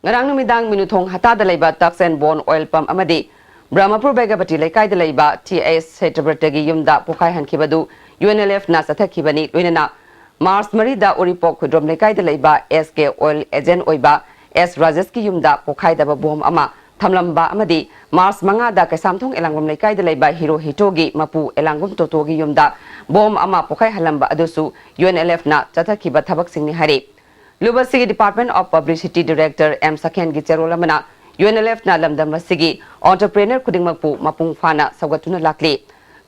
ngarang numidang minuthong hatada laiba Taksen Bon Oil Pump amadi Brahmapur Begapati Laikai laiba TS Setabratagi Yumda Pokai Hankibadu UNLF na sathakibani loinana Mars Marida Uripok Kudrom Laikai laiba SK Oil Agent Oiba S Rajeski Yumda Pokai daba bom ama Thamlamba amadi Mars Mangada Kasamthong Elangum Laikai laiba Hiro Hitogi Mapu Elangum Totogi Yumda bom ama Pokai halamba adusu UNLF na sathakiba thabak singni hari Lubasigi Department of Publicity Director M. Sakhen Gicherolamana UNLF na lamdam sigi entrepreneur kudingmakpu mapung fana sagatuna lakli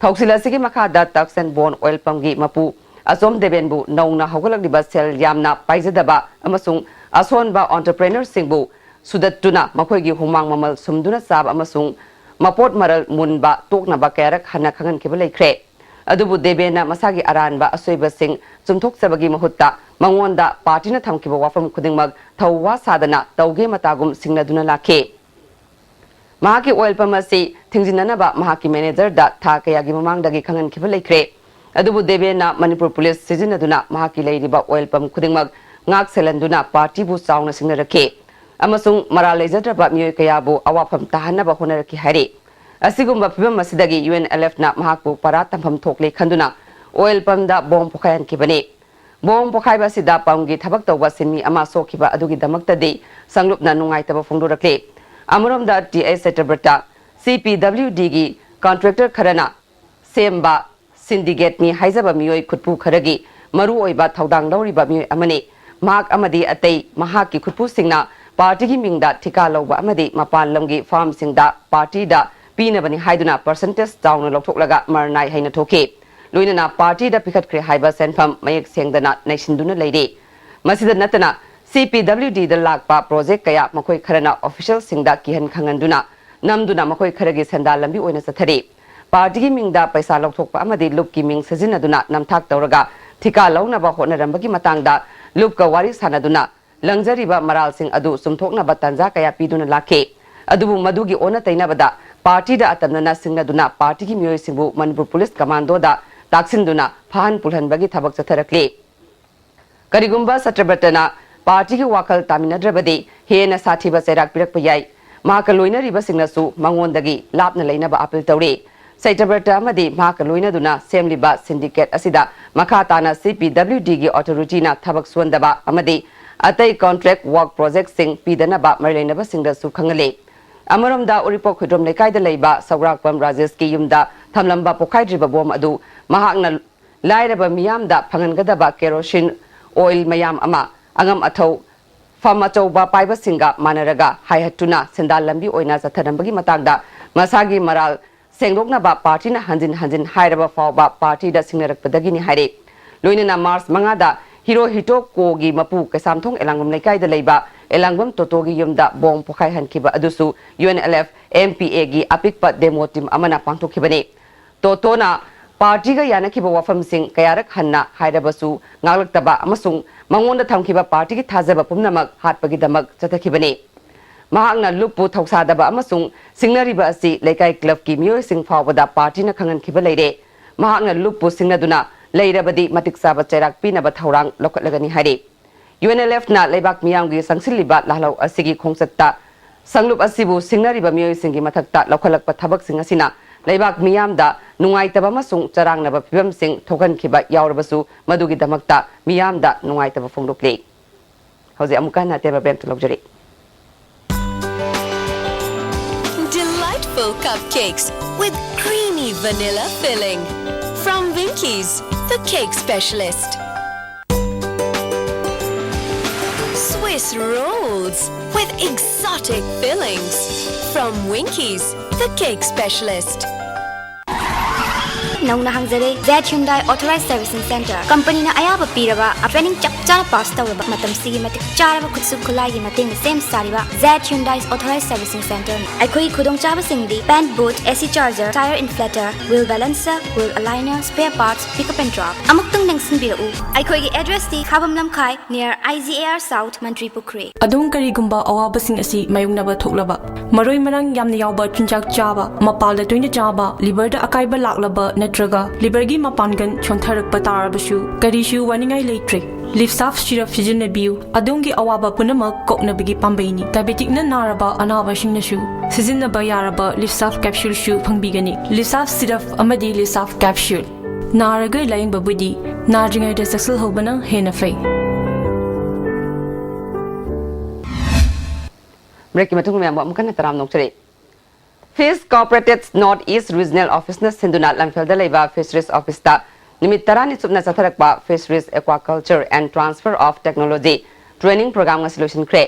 Thauksila sigi makada Taksen Bon Oil Pump gi mapu asom debenbu nauna haugalagdiba sel yamna paizadaba amasung asonba entrepreneur singbu sudatuna makoigi humang mamal sumduna sab amasung mapot maral munba toknaba kayarak hana khangan keba leikre adubu debena masagi aranba asoiba sing chumthok sabagi mahutta mangonda partina thamkiba wafam khudingmak thawwa sadana tawge matagum singnaduna lakhe mahaki oil pamasi thingjinanaba mahaki manager da tha kayagi mamangdagi khangan khiba leikre adubu debena manipur police sijinaduna mahaki leiriba oil pam khudingmak ngak selanduna party bu sauna singnarakhe amasung maral lejadraba miyoi kayabu awafam tahanaba honarakhi hari asigumba phibam masidagi UNLF na mahakpu para tampham thokle khanduna oil pump da bom pokhayan kibani bom pokhai ba sida pamgi thabak tawba sinmi ama sokhiba adugi damakta de sanglupna nungai taba phongdurakle amuram da TS Setabratha CPWD gi contractor kharana semba syndicate ni haizaba miyoi khutpu kharagi maru oiba thaudang lawriba miyoi amani mahak amadi atei mahaki khutpu singna party gi mingda thika lawba amadi mapan lamgi farm singda party da Pinabani Haiduna percentage down Loklaga Marnai Haina Toke. Luinana party da Pikat Kre Haiba Senpam Mayak Sengdana Nashinduna Lady. Masida Natana CPWD the Lakpa project Kaya Makoi Karana official Singda Kihan Kanganduna Namduna Makoi Karagi Sanda Lambi Oinasatari. Party Mingda Paisa Lokpa Amadi Lupki Ming Sazinaduna Namtak Tauraga Tika Launa Bahona Rambagi Matangda Lupka Waris Hanaduna Langzariba Maral Sing Adu Sumtokna Batanza Kaya Piduna Lake. Adubu Madugi Ona Tainabada Party da atamna singaduna party ki miyoi singbu Manipur Police Commando da taksinduna phahan pulhan bagi thabak chatharakle karigumba satrabatana party ki wakal taminadrabadi hena sathiba serak pirakpa yai mahaka loina riba singnasu mangondagi lapna leina ba appeal tawre satrabatha amadi mahaka loina duna semliba syndicate asida makhatana CPWD gi authority na thabak suandaba amadi atai contract work project sing pidana ba marlena ba singdasu khangale Amaramda Uripok Hudrom Laikai da Laiba Saurakpam Rajeski Yumda Thamlamba Pokaidriba Bom Adu Mahakna Lairaba Miyamda Pangangadaba Kerosene Oil Mayam Ama Angam Atau Famachauba Paiba Singa Manaraga Hayatuna Sendalambi Oina Satanambagi Matagda Masagi Maral Sengroknaba Party na Hanjin Hairaba Fauba Party da Singnarakpadagini Hare Loinana Mars Mangada Hiro Hitoko gi Mapu Kasamthong Elangum Laikai da Laiba Elangum Totogi Yumda Bom Pokai Hankiba Adusu UNLF MPA gi Apikpa Demo Team Amana Pangtokibani Totona Party ga Yanakiba Wafam Sing Kayarak Hanna Haidabasu Ngalaktaba Amasung Mangonda Thamkiba Party gi Thazaba Pumnamak Hatpagi Damak Chatakibani Mahangna Lupu Thausadaba Amasung Singnariba Asi Laikai Club ki Miyoi Sing Fawada Party na Kangan Kiba Leire Mahangna Lupu Singnaduna Leirabadi Matik Saba Cherak Pinaba Thaurang Lokatlagani Hari UNLF na Laibak Miyamgi Sangsiliba Lahlaw Asigi Khongsatta Sanglup Asibu Singnariba Miyoi Singi Mathakta Lokhalakpa Thabak Singasina Laibak Miyamda Nungaitaba Masung Charangnaba Phibam Sing Thokan Khiba Yaurabasu Madugi Damakta Miyamda Nungaitaba Phongdokle Hauze amuka na teba bem tulokjari Delightful cupcakes with creamy vanilla filling from Winkies, the cake specialist. Swiss rolls with exotic fillings from Winkies, the cake specialist. Nauna hangjare Z Hyundai Authorized Servicing Center company na ayaba piraba training chapchana pass tawraba matam sigi matik charaba khutsub khulai gi mating same sariba Z Hyundai Authorized Servicing Center aikoi khudong chaba singdi pan boot AC charger tire inflator wheel balancer wheel aligner spare parts pickup and drop amuktung nangsin biru aikoi gi address ti khabam lamkhai near IGAR South Mantri Pukri adung karigumba awabasing asi mayungnaba thoklaba maroi marang yamna yawba chunjak chaba mapalda toina chaba liver da akaiba laklaba natraga liver gi mapangan chontharak patarabashu karishu waningai leitre ꯂꯤꯞꯁꯥꯐ ꯁꯤꯔꯞ ꯁꯤꯖꯤꯟꯅꯕꯤꯌꯨ ꯑꯗꯣꯝꯒꯤ ꯑꯋꯥꯕ ꯄꯨꯝꯅꯃꯛ ꯀꯣꯛꯅꯕꯒꯤ ꯄꯥꯝꯕꯩꯅꯤ ꯗꯥꯏꯕꯦꯇꯤꯛꯅ ꯅꯥꯔꯕ ꯑꯅꯥꯕꯁꯤꯡꯅꯁꯨ ꯁꯤꯖꯤꯟꯅꯕ ꯌꯥꯔꯕ ꯂꯤꯞꯁꯥꯐ ꯀꯦꯞꯁꯨꯜꯁꯨ ꯐꯪꯕꯤꯒꯅꯤ ꯂꯤꯞꯁꯥꯐ ꯁꯤꯔꯞ ꯑꯃꯗꯤ ꯂꯤꯞꯁꯥꯐ ꯀꯦꯞꯁꯨꯜ ꯅꯥꯔꯒ ꯂꯥꯌꯦꯡꯕꯕꯨꯗꯤ ꯅꯥꯗ꯭ꯔꯤꯉꯩꯗ ꯆꯦꯛꯁꯤꯜꯍꯧꯕꯅ ꯍꯦꯟꯅ ꯐꯩ ब्रेक की मतुंग में अमुक कन्ना तराम नोक्चरे fish cooperative north east regional office न सिंधुना लमफेल द लेबा फिशरीज ऑफिस ता निमित तरानी सुपना सथरकबा fisheries aquaculture and transfer of technology training programme का सॉल्यूशन क्रे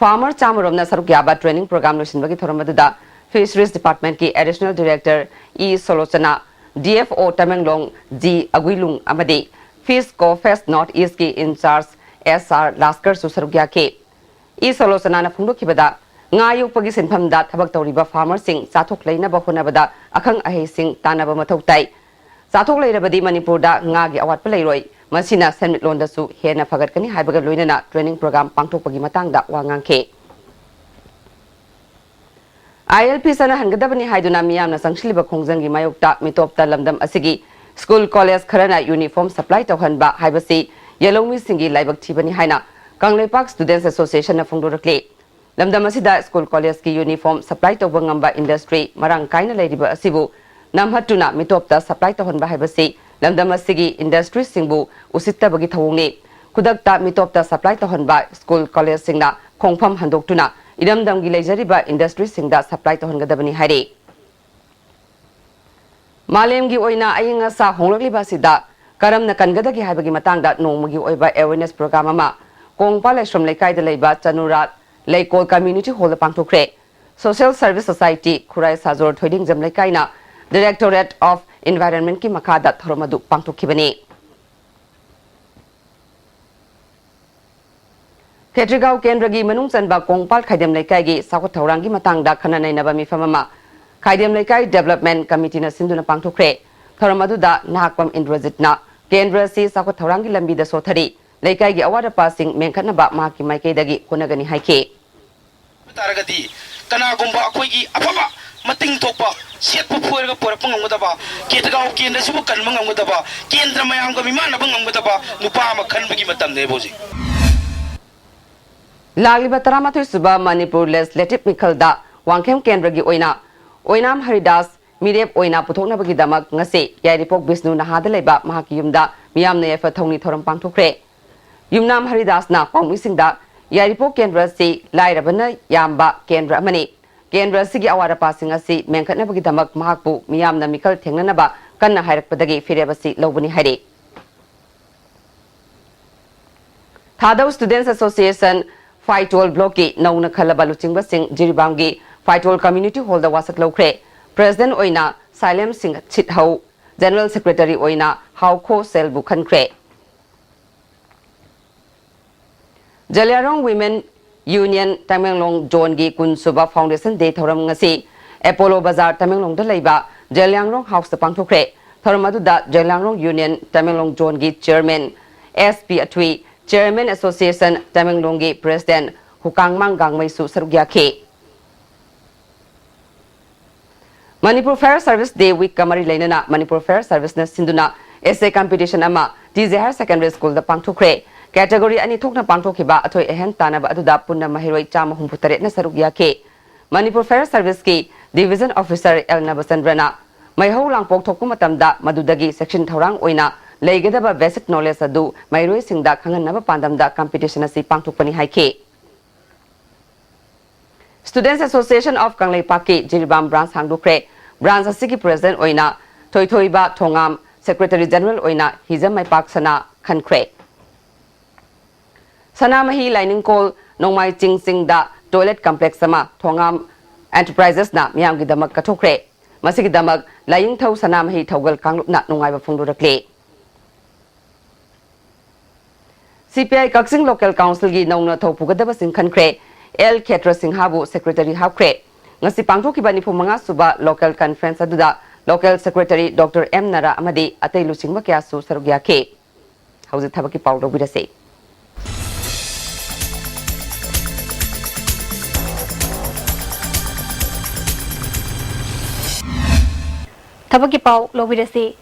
फार्मर चामरोम न सरुक याबा ट्रेनिंग प्रोग्राम लोशन बगी थोरमदुदा फिशरीज डिपार्टमेंट की additional director E Sulochana DFO Tamenglong G अगुइलुंग अमदी फिश कोफेस नॉर्थ ईस्ट की इंचार्ज एसआर लास्कर सुसरुक के E Sulochana फुंडो खिबदा nga yokpagi sinphamda thabak tawriba farmer sing chathok leina ba honabada akhang ahe sing tanaba mathau tai chathok leirabadi manipur da nga gi awat pa leiroi masina senmit lon da su hena phagat kani haibaga loinana training program pangthokpagi matang da wangang khe ILP sana hangadabani haiduna miyamna sangshiliba khongjang gi mayokta mitopta lamdam asigi school college kharana uniform supply tawhanba haibasi yelongmi singi laibak thibani haina Kangleipak Students Association na phongdorakle lamdam asida school college ki uniform supply to bangamba industry marang kaina leiriba asibu namhatuna mitopta supply to honba haibasi lamdam asigi industry singbu usitta bagi thawngni kudakta mitopta supply to honba school college singna khongpham handoktuna idamdam gi leijariba industry singda supply to hongadabani haire malem gi oina ayinga sa honglokliba sida karamna kangadagi haibagi matangda nongmagi oiba awareness program ama Kongpal Ashram Lekai de Leiba Chanurat Leikol Community Hall Pangtokre Social Service Society Kurai Sajor Thoiding Jam Lekaina Directorate of Environment ki Makada Thoromadu Pangtokibani Ketrigau Kendragi Manung Sanba Kongpal Khaidem Lekai gi Sakot Thaurangi Matangda Khananai Nabami Famama Khaidem Lekai Development Committee na Sinduna Pangtokre Thoromadu da Nahakpam Indrajitna Kendra si Sakot Thaurangi Lambi da Sothari Lekai gi awada passing menkhatna ba ma ki maike dagi konagani haike taragati kana gumba akoi gi apaba mating thokpa set pu phuerga porapang ngamudaba ketgau kendra sibu kanmang ngamudaba kendra mayam ga mimana bang ngamudaba nupa ma khanbagi matam ne boji Lagliba taramathoi suba Manipur Legislative Mikhalda Wangkhem Kendra gi oinam Haridas Mirep oina puthokna bagi damak ngase Yairipok Bisnu Nahada leba mahaki yumda miyamna yafa thongni thoram pangthokre Yumnam Haridas na Pangmisingda Yairipo Kendra si Lairabana Yamba Kendra Mani Kendra Sigi Awara passing asi Menkatna Bagidamak Mahakbu Miyamna Mikal Tenganaba Kanna Hairakpadagi Firebasi Lobuni Hari Thadau Students Association Faitol Bloki Nauna Kalabalu Chingbasing Jiribangi Faitol Community Hall the Wasak Lokre President Oina Silem Singh Chithau General Secretary Oina Hauko Selbu Khankre Jaliarong Women Union Tamenglong John Gi Kunsuba Foundation Day Thoram ngasi Apollo Bazaar Tamenglong da leiba Jaliangrong House the Pangthokre Thoramadu da Jaliangrong Union Tamenglong John Gi Chairman SP Atwi Chairman Association Tamenglong Gi President Hukang Manggang Maisu Sarugya Ke Manipur Fair Service Day Week Kamari Lainana Manipur Fair Service na Sinduna essay competition ama TJ Higher Secondary School da Pangthokre Category ani thokna pangthokhiba athoi ehen tanaba aduda punna mahiroi chama humputare na sarugya ke Manipur Fair Service ki Division Officer Elna Basandrana maihau langpok thokku matamda madudagi section thorang oina leigadaba basic knowledge adu mairoi singda khanganaba pandamda competition asi pangthokpani haike Students Association of Kangleipak ki Jiribam branch hangdukre branch asigi president oina thoithoiba thongam Secretary General oina hijam maipak sana khankre Sanamahi Lining Call Nongmai Ching Sing da Toilet Complex sama Thongam Enterprises na miyam gi damak kathokre masigi damak Laying Thau Sanamahi Thaugal Kanglup na nongai ba phungdurakle CPI Kaksing Local Council gi nongna thopugadaba sing khankre L Khetra Singh Habu Secretary Hapkre ngasi pangthokiba nifumanga suba local conference aduda local secretary Dr M Nara amadi atei luchingba kya su sarugya ke hauji thabaki pawdo birase Thabaki pau lobirasi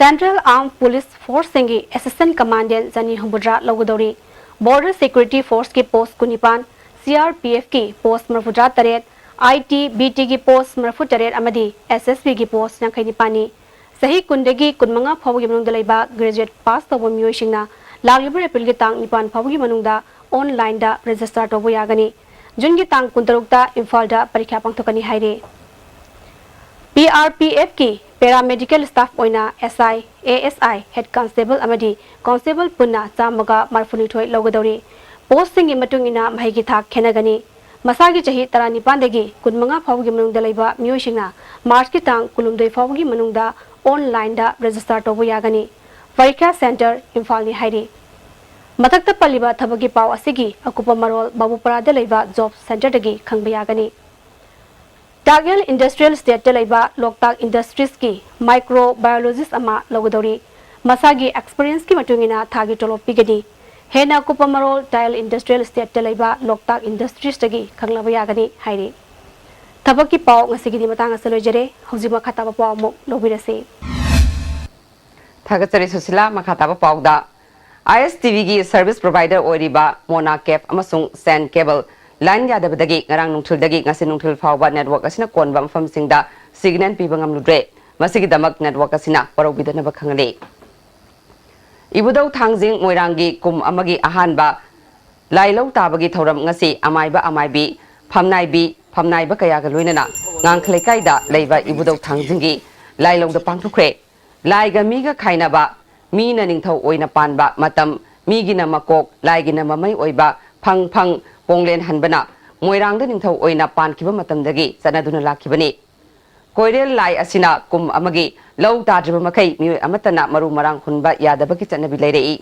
Central Armed Police Force Singi Assistant Commandant Zani Humbudra Logodori, Border Security Force की post कुनिपान, CRPF की post मरफुद्रा Taret, IT, BT की post मरफु Taret अमदी SSB की post नंखै Nipani, सही कुंडगी कुनमंगा फावगी मनुंगदा लैबा graduate पास तौबा मियोइसिंगना लागिबा April की तांग निपान फावगी मनुंगदा online दा register तौबा यागनी, जून की तांग कुंतरुकता इम्फाल दा परीक्षा पांगथोकनी हाइरे। PRPF की पैरामेडिकल स्टाफ ओइना SI, ASI, हेड कांस्टेबल अमदी कांस्टेबल पुन्ना चामगा मरफुनिथोय लौगदौरी पोस्ट सिंगी मतुंगिना महिगी थाक खेनगनी मसागी चही 19 दगी कुनमंगा फावगी मनुंगदा लैबा मियोइसिंगना मार्च की तांग कुलुमदोय फावगी मनुंगदा ऑनलाइन दा रजिस्टर तौबा यागनी परीक्षा सेंटर इम्फाल नि हाइरी मथक्ता पल्लिबा थबगी पाव असिगी अकुपा मरोल बाबुपरादा लैबा जॉब सेंटर दगी खंगबा यागनी टागेल इंडस्ट्रियल स्टेट लैबा लोकताक इंडस्ट्रीज की माइक्रोबायोलॉजिस्ट अमा लौगदौरी मसागी एक्सपीरियंस की मतुंगिना थागी टोलोप पिगनी हेना कुपमरोल टाइल इंडस्ट्रियल स्टेट लैबा लोकताक इंडस्ट्रीज दगी खंगलाबा यागनी हाइरे थबकी पाव ngasiगी matang asalojere hojima khataba paw mo lobirase Thagachari Susila makhataba pawda ISTV gi service provider oiriba Mona Cap amasung San Cable line yadabadagi ngarang nungthul dagi ngasi nungthul fawba network asina konba mafam singda signal piba ngamludre masigi damak network asina parobidana bakhangale Ibudau thangjing moirangi kum amagi ahanba lailo tabagi thoram ngasi amaiba amaibi famnaiba kaya ga loinana ngangkhlaikai da leiba ibudau thangjingi lailong da pangthukre laiga miga khainaba mina ningthau oina panba matam migina makok laigina mamai oiba phang ponglen hanbana moirangda ningthau oina pankiba matamdagi sanaduna lakhibani koirel lai asina kum amagi lau tadriba makai mi amatana maru marang khunba yadabaki chanabi leirei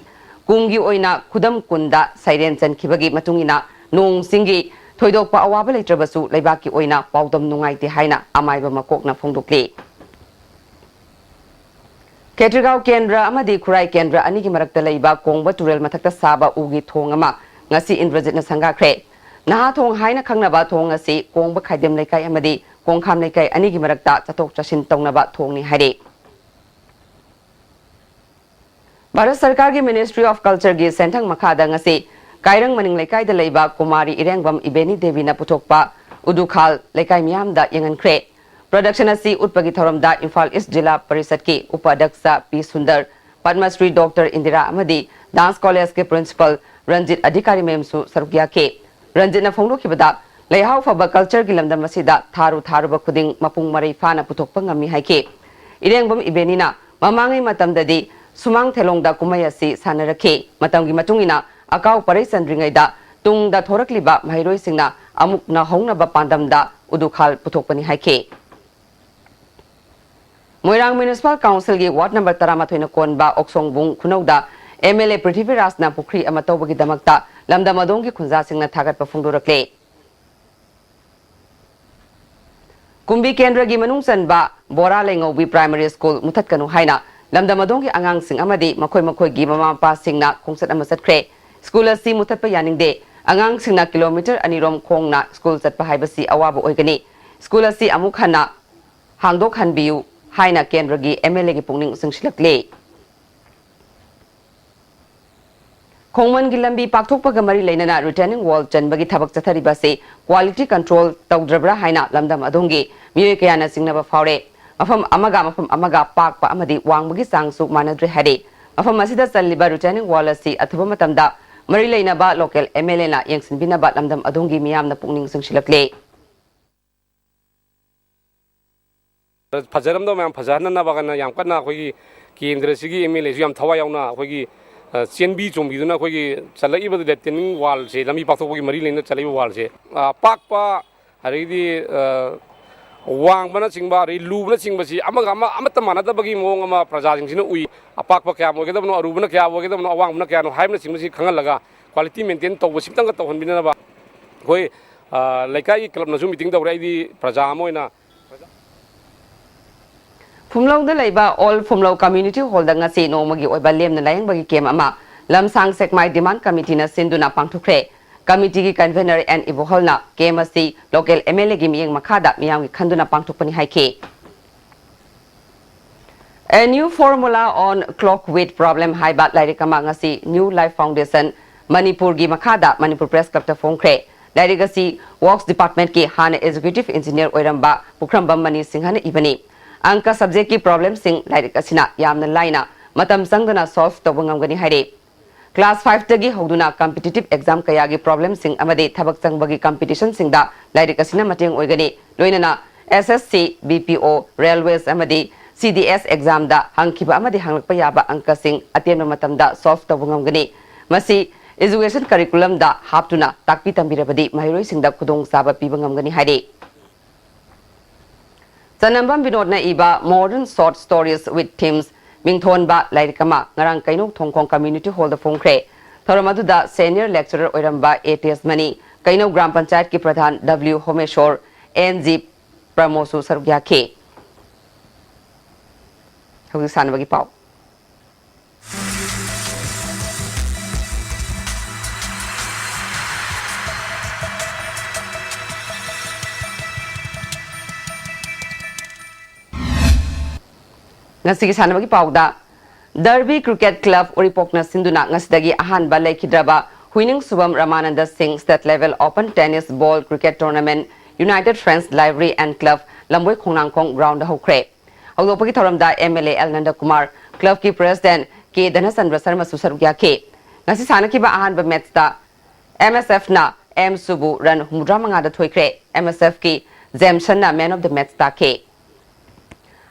kumgi oina khudam kunda siren chankhibagi matungina nong singi thoidokpa awaba leitrabasu leibaki oina pawdam nungaite haina amaiba makokna phongdokli Ketrigao Kendra amadi Kurai Kendra anigi marakta leiba kongba turel mathakta saba ugi thongama ngasi Indrajit na sangakre naha thong haina khangnaba thong ngasi kongba khaidem leikai amadi kongkham leikai anigi marakta chatok chasin tongnaba thongni haire Bharat Sarkar gi Ministry of Culture gi senthang makhada ngasi Kairang maning leikai da leiba Kumari Irengbam Ibeni Devi na puthokpa udukhal leikai miyam da yangankre Production asi utpagi thoram da Imphal East Jilla Parishad ki Upadhyaksa P Sundar Padma Shri Dr Indira Amadi Dance College ke Principal Ranjit Adhikari Memsu Sarugya ke Ranjit na phonglo khibada leihau phaba culture gi lamdam asida tharu ba khuding mapung marai phana puthokpa ngami haike Irengbam Ibeni na mamangai matamdadi sumang thelong da kumai asi sanarakhe matamgi matungina akau parai sandringai da tung da thorakliba mairoi singna amuk na hongna ba pandam da udukhal puthokpani haike Moirang Municipal Council gi Ward number 13 na konba Oksongbung Khunauda MLA Prithviraj na pukri ama tawbagi damakta lamda madong gi khunja singna thagat pa phungdurakle Kumbi Kendra gi manung sanba Bora Lengobi Primary School muthatkanu haina lamda madong gi angang sing amadi makoi gi mama pa singna khungsat ama satkre School asi muthatpa yaningde angang singna kilometer anirom khongna school satpa haibasi awaba oigani School asi amuk hana hangdok hanbiu Haina Kendragi MLA ki pungning singsilakle Khongman gi lambi pakthokpa ga mari leinana retaining wall chanbagi thabak chathariba se quality control tawdrabra haina lamdam adongi miyoy kayana singnaba faure mafam amaga pakpa amadi wangbagi sangsu manadre hade mafam asida salliba retaining wall asi athuba matamda mari leinaba local MLA na yengsinbinaba lamdam adongi miyamna pungning singsilakle Fajaramdo मैम फजाना ना बगना याम करना कोई केंद्र से की MLA से हम थवा यावना कोई चेनबी चोंबीदुना कोई चलई बद लेटेनिंग वाल से लमी पाथो कोई मरी लेना चलई वाल से पाकपा हरिदी वांग बना चिंगबा रे लूबना चिंगबसी अमत मानदबगी मोंग अमा प्रजा जिंगसिना उई अपाकपा क्या मोगेदबनो अरुबना क्या मोगेदबनो अवांगबना क्या नो हाइबना चिंगबसी खंगलगा क्वालिटी मेंटेन तौबो सिमतंग तौहनबिनबा कोई लेकाई क्लब नसु मीटिंग तौराइदी प्रजा Moina Phumlau da leiba all Phumlau Community Hall da ngasi nomagi oiba lemna layang bagi kem ama lamsang sekmai demand committee na sinduna pangthukre committee gi convener and ibohol na kemasi local MLA gi miyeng makhada miyang gi khanduna pangthukpani haike A new formula on clock weight problem haibat lairik ama ngasi New Life Foundation Manipur gi makhada Manipur Press Club ta phongkhre lairik asi Works Department ki hana Executive Engineer oiramba Pukrambam Mani Singhana ibani angka subject ki problem sing lairik asina yamna laina matam sangdana solve tawba ngamgani haire Class 5 tagi hoduna competitive exam kaya gi problem sing amade thabak changbagi competition sing da lairik asina mateng oigani loinana SSC BPO Railways amade CDS exam da hangkiba amade hanglakpa yaba angka sing atemna matamda solve tawba ngamgani masi education curriculum da haptuna takpi tambirabadi mahiroi singda khudong saba piba ngamgani haire Sanambam Binodna iba modern short stories with themes Mingthon ba lairikama ngarang kainok thongkong community hall da phongkhre thoramadu da senior lecturer oiramba ATS Mani kainok gram panchayat ki pradhan W Homeshwar NG Pramosu sarugya ke Hogi sanabagi pau Ngasigi sanabagi pauda Derby Cricket Club Uripokna Sinduna ngasdagi ahanba laikhidraba Huining Subam Ramananda Singh State Level Open Tennis Ball Cricket Tournament United Friends Library and Club Lamboi Khongnangkhong Ground Hokre Hogdopagi thoramda MLA L Nanda Kumar Club ki President K Dhanasandra Sarma Susarugya ke ngasi sanakiba ahanba match da MSF na M Subu run humudramanga da thoikre MSF ki Zemshan na man of the match da ke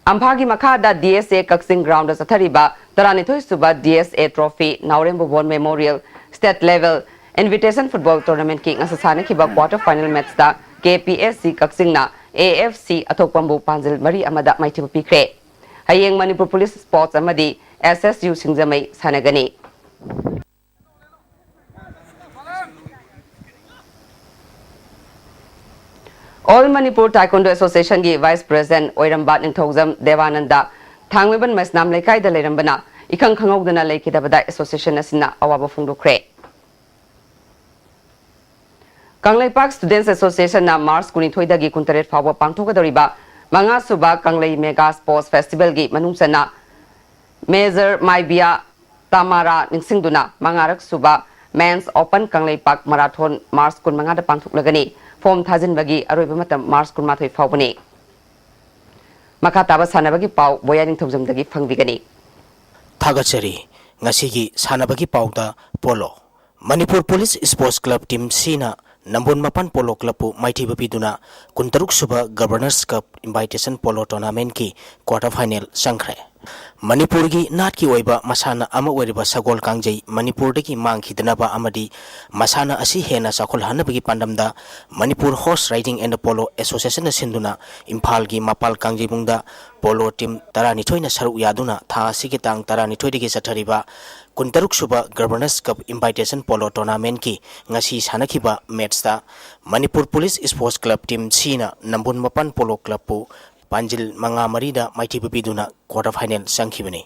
Amphagi Makhada DSA Kaksing Ground as Athariba, Taranithoi Suba DSA Trophy, Naurembo War Memorial, State Level, Invitation Football Tournament King Asasana Kiba Quarter Final Match da KPSC Kaksing na AFC Atokpambu Panzil Mari Amada Mighty Pikre. Hayeng Manipur Police Sports Amadi, SSU Singzamay Sanagani. All Manipur Taekwondo Association gi Vice President Oirambat Ningthogzam Devananda Thangmeban Masnam Laikai da Leirambana Ikang Khangogdana Laikidabada Association asina awaba phungdokre Kanglei Park Students Association na Mars Kunithoi gi kuntaret fawa pangthogadoriba Manga Suba Kanglei Mega Sports Festival gi manungsana Major Maibia Tamara Ningsingduna Mangarak Suba Men's Open Kanglei Park Marathon Mars Kun Mangada pangthoklagani Form Thazin Bagi Aroibamatam Mars Kunmathoi Faubani Makataba Sanabagi Pau Boyaning Tozam Dagi Fangbigani Thagachari Ngasigi Sanabagi Pauda Polo Manipur Police Sports Club Team Sina Nambon Mapan Polo Club Mighty Bapiduna Kuntaruk Suba Governors Cup Invitation Polo Tournament Ki Quarter Final Sankre Manipur gi nat ki oiba masana ama oiriba sagol kangjei Manipur dagi mang khidnaba amadi masana asi hena sakhol hanabagi pandamda Manipur Horse Riding and Polo Association na sinduna Imphal gi mapal kangjei bungda polo team tarani thoina saruk yaduna tha sigi tang tarani thoidigi sathariba kuntaruk suba Governors Cup Invitation Polo Tournament ki ngasi sanakhiba match ta Manipur Police Sports Club Team Sina Nambun Mapan Polo Club pu Panjil Manga Marida Mighty Bapiduna Quarter Final Sankhibani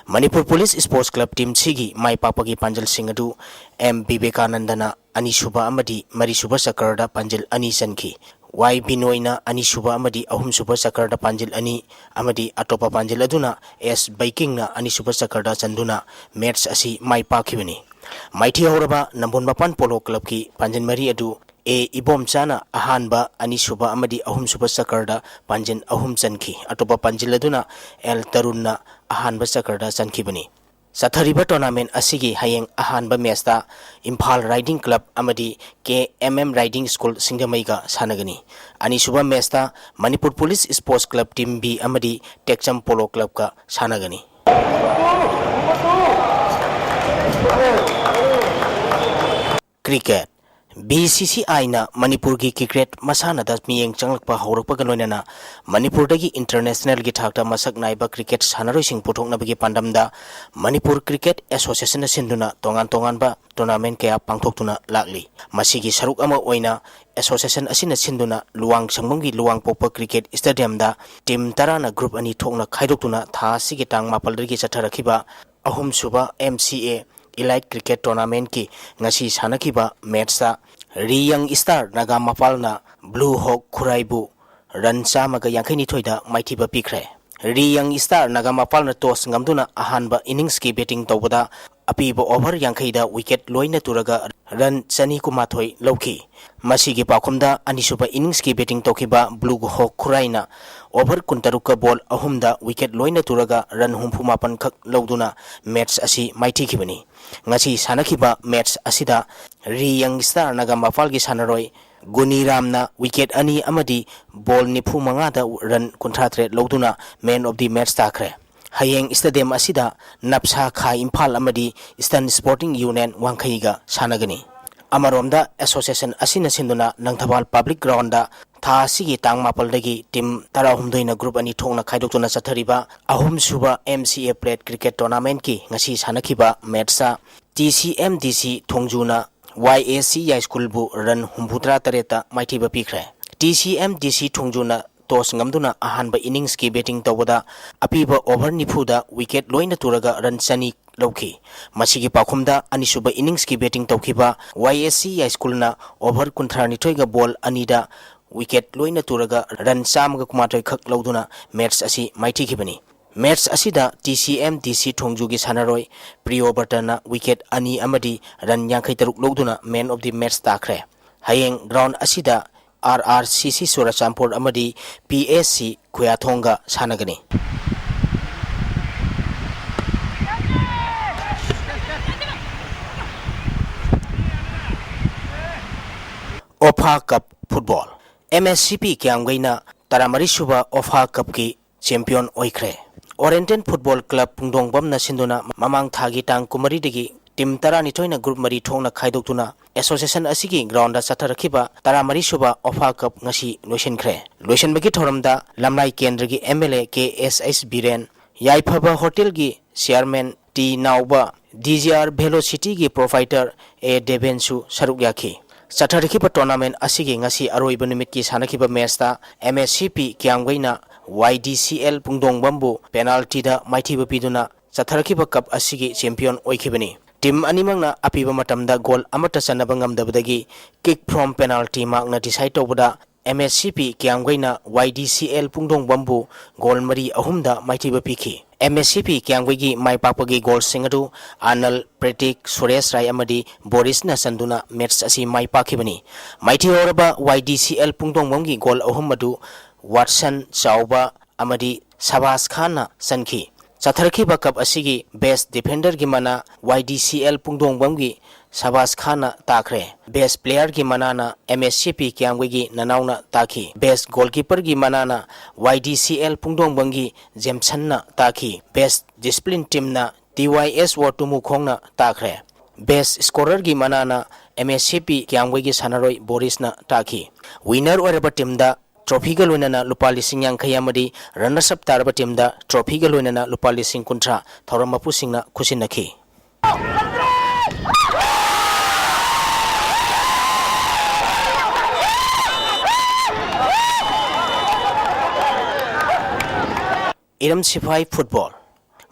Manipur Police Sports Club Team Sigi Mai Papagi Panjil Singadu M Vivekanandana Anisuba Amadi Marisuba Sakarda Panjil Ani Sanki Y Binoina Anisuba Amadi Ahum Suba Sakarda Panjil Ani Amadi Atopa Panjil Aduna S Biking na Anisuba Sakarda Sanduna Match Asi Mai Pakibani Mighty Horaba Nambon Mapan Polo Club ki Panjil Mari Adu A Ibom Chana Ahanba Anisuba Amadi Ahum Suba Sakarda Panjin Ahum Sanki Atopa Panjiladuna El Tarunna Ahanba Sakarda Sankibani Sathariba Tournament Asigi Hayeng Ahanba Mesta Imphal Riding Club Amadi KMM Riding School Singamaiga Sanagani Anisuba Mesta Manipur Police Sports Club Team B Amadi Tekcham Polo Club ka Sanagani Cricket BCCI na Manipur gi cricket masana da miyeng changlakpa haurakpa galoinana Manipur dagi international gi thakta masak naiba cricket sanaroi sing puthokna bagi pandamda Manipur Cricket Association na sinduna tongan ba tournament kaya pangthoktuna lakli masigi saruk ama oina association asina sinduna luwang sangmonggi luwang popa cricket stadium da team tarana group ani thokna khaidoktuna tha sigi tang mapal dagi chatharakhiba ahum suba MCA Elite Cricket Tournament ki ngasi sanakiba match sa Riyang Star Naga Mapal na Blue Hawk Khuraibu run chamaga 52 da Mighty Bapikre Riyang Star Nagamapal na toss ngamduna ahanba innings ki batting tawbada apiba over yangkhaida wicket loina turaga run chani kumathoi lauki masigi pakhumda anisuba innings ki batting tokiba Blue Hawk Khuraina over kuntaruka ball ahumda wicket loina turaga run humpumapan khak lauduna match asi maiti kibani ngasi sanakiba match asida Riyang Star Nagamapal gi sanaroi Guniramna wicket ani amadi ball nifu mangada run kunthatre lauduna man of the match takre Hayeng stadium asida Napsa Kha Imphal amadi Eastern Sporting Union Wangkhaiga sanagani Amaromda association asina sinduna Nangthabal public ground da tha sigi tang mapal dagi team tara humdoina group ani thongna khaidokuna chathariba ahum suba MCA plate cricket tournament ki ngasi sanakiba match sa TCMDC thongjuna YAC High School bu run humputra tareta maithiba pikre TCMDC thongjuna toss ngamduna ahanba innings ki batting tawada apiba over nifuda wicket loina turaga run chani lauki masigi pakhumda anisuba innings ki batting tawkiba YSC High School na over kuntrani thoiga ball anida wicket loina turaga run samga kumatoi khak lauduna match asi maiti kibani match asida TCMDC thongjugi sanaroi Priyo Bartana wicket ani amadi run yankhai taruk lauduna man of the match takre hayeng ground asida RRCC Surachampur amadi PSC Khuyathonga sanagani OFA Cup Football MSCP Kyangwaina Taramari Suba OFA Cup ki champion oikre Oriental Football Club Pungdongbam na sinduna mamang thagi tang kumari digi team tarani toina group mari thongna khaidoktuna association asigi ground da chatharakhiba taramari suba OFA Cup ngasi loisan bagi thoramda lamnai kendra gi MLA KSS Biren Yaifaba Hotel gi chairman T Nauba DGR Velocity gi provider A Devensu saruk yakhi chatharakhiba tournament asigi ngasi aroiba nimit ki sanakhiba match ta MSCP Kyangwaina YDCL Pungdongbambu penalty da maithiba piduna chatharakhiba cup asigi champion oikhibani team animangna apiba matamda goal amata sanaba ngamdabadagi kick from penalty markna decide tawbada MSCP Kyangwaina YDCL Pungdongbambu goal mari ahumda maithiba pikhi MSCP Kyangwaigi maipakpagi goal singadu Anal Pretik Suresh Rai amadi Boris na sanduna match asi maipakhibani maithi oraba YDCL Pungdongbamgi goal ahum madu Watson Chauba amadi Sabas Khan na sankhi chatharakhiba cup asigi best defender gi mana YDCL Pungdongbam gi Sabas Khan na takre best player gi manana MSCP Kyangwi gi nanauna takhi best goalkeeper gi manana YDCL Pungdongbam gi Jameson na takhi best discipline team na TYS Watumu Khong na takre best scorer gi manana MSCP Kyangwi gi Sanaroi Boris na takhi winner oraba team da trophy ga loinana lupa lising yang khayamadi runners up taraba team da trophy ga loinana lupa lising kuntra thoramapu singna khusinakhi Iram Sifai Football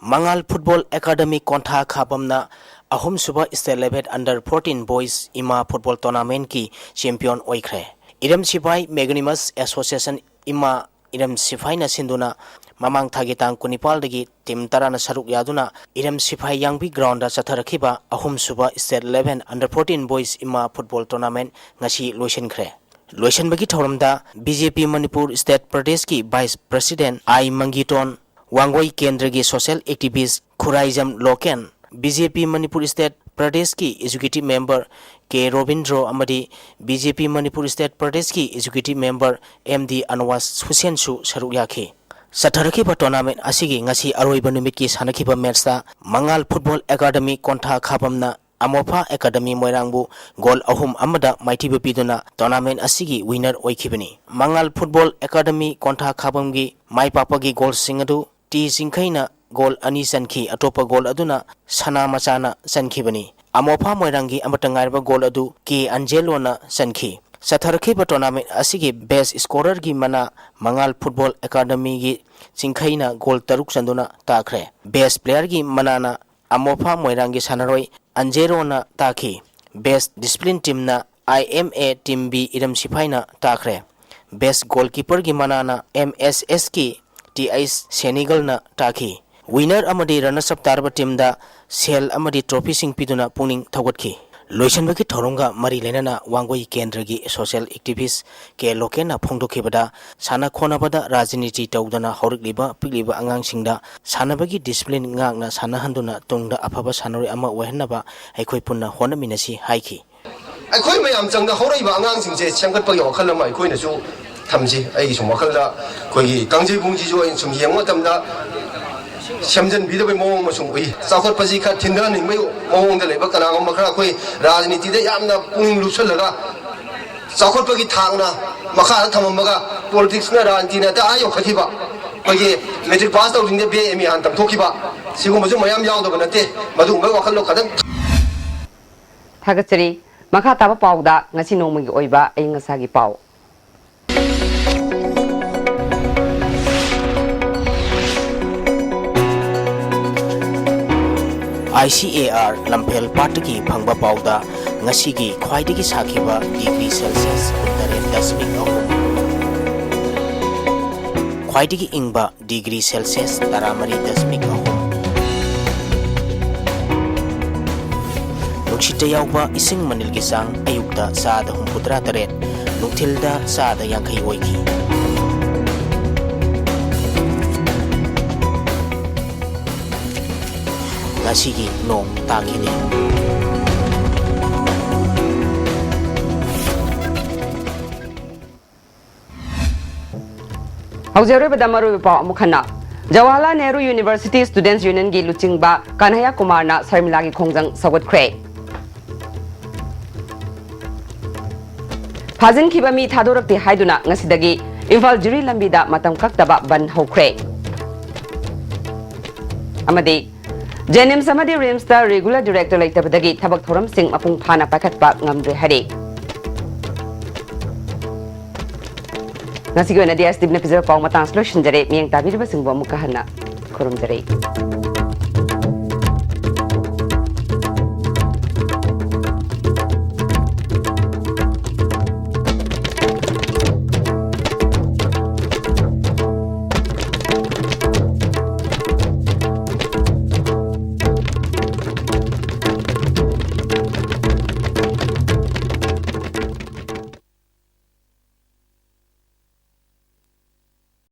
Mangal Football Academy Kontha Khabamna ahum suba state level under 14 boys ima football tournament ki champion oikhre Iram Sifai Magnanimous Association ima Iram Sifai na sinduna mamang thagi tang kunipal dagi team tarana saruk yaduna Iram Sifai Yangbi ground da chatharakhiba ahum suba state 11 under 14 boys ima football tournament ngasi loisan khre loisan bagi thoramda BJP Manipur State Pradesh ki Vice President I Mangiton Wangoi Kendra ki social activist Khuraijam Loken BJP Manipur State Pradesh ki executive member K Robindro amadi BJP Manipur State Pradesh ki executive member MD Anwas Hussein su saruk yakhi Satharakhiba tournament asigi ngasi aroiba numit ki sanakhiba match ta Mangal Football Academy Kontha Khabamna Amofa Academy Moirangbu goal ahum amada maithiba piduna tournament asigi winner oikhibani Mangal Football Academy Kontha Khabamgi maipapagi goal singadu T Singkhaina goal ani sankhi atopa goal aduna sana machana sankhibani Amofa Moirangi amatangarba goal adu K Angelo na sankhi Satharakhiba tournament asigi best scorer gi mana Mangal Football Academy gi Singkhaina goal taruk sanduna takre best player gi manana Amofa Moirangi sanaroi Angelo na takhi best discipline team na IMA team B Iram Sifai na takre best goalkeeper gi manana MSS ki TS Senegal na taki. Winner amadi runners up tarba team da sel amadi trophy sing piduna puning thawatki. Loisan bagi thorunga mari lenana wangoi kendragi social activist ke lokena phongdokibada sana khona bada rajniti tawdana horikliba pigliba angang singda sana bagi discipline ngakna sana handuna tungda afaba sanori ama wehnaba aikhoi punna hona minasi haiki. Aikhoi mayam changda horaiba angang singje changkat pagi wakhal lama aikhoi na chu thamji ai sum wakhal da koi kangjei bungji jo in sum yengwa tamda Shamjan Bida Mong Masui, Sakot Pazika Tindan in Mong the Labakana Makrakui, Razniti, the Yamna Pung Lusalaga, Sakot Pagi Tangna, Maka Tamamaga, Politics Narantina, the Ayo Katiba, Pagi, Magic Past out in the Bay, Emi and Tokiba, Sigumazu Mayam Yao of Nate, Madu Wakaloka. Tagatari, Makataba Pauda, Nasinomi Oiba, Ingasagi Pau. ICAR Lampel Pataki Pangba Pauda, Nasigi, Kwaidiki Sakiba, degree Celsius, Uttaren Dasmik Ahum. Kwaidiki Ingba, degree Celsius, Taramari Dasmik Ahum. Nuksita Yauba, Ising Manil Gisang, Ayukta, Saada Humputra Taret, Nuktilda, Saada Yankai Waiki. Nasigi no takide. Haujere badamaru pa mukhana. Jawaharlal Nehru University Students Union gi luchingba Kanhaya Kumar na Sarmila gi khongjang sagot khre. Phajin khiba mi thadorakti haiduna ngasidagi Imphal Jiri lambida matam kaktaba ban hokre. Amadi Jenims amadi Rims da regular director leitabadagi thabak thoram sing mapung phana pakhatpa ngamre hari. Nasi guna dia stibna pizza pau matang solution jare miyang tabir ba sing bo mukahana kurum jare.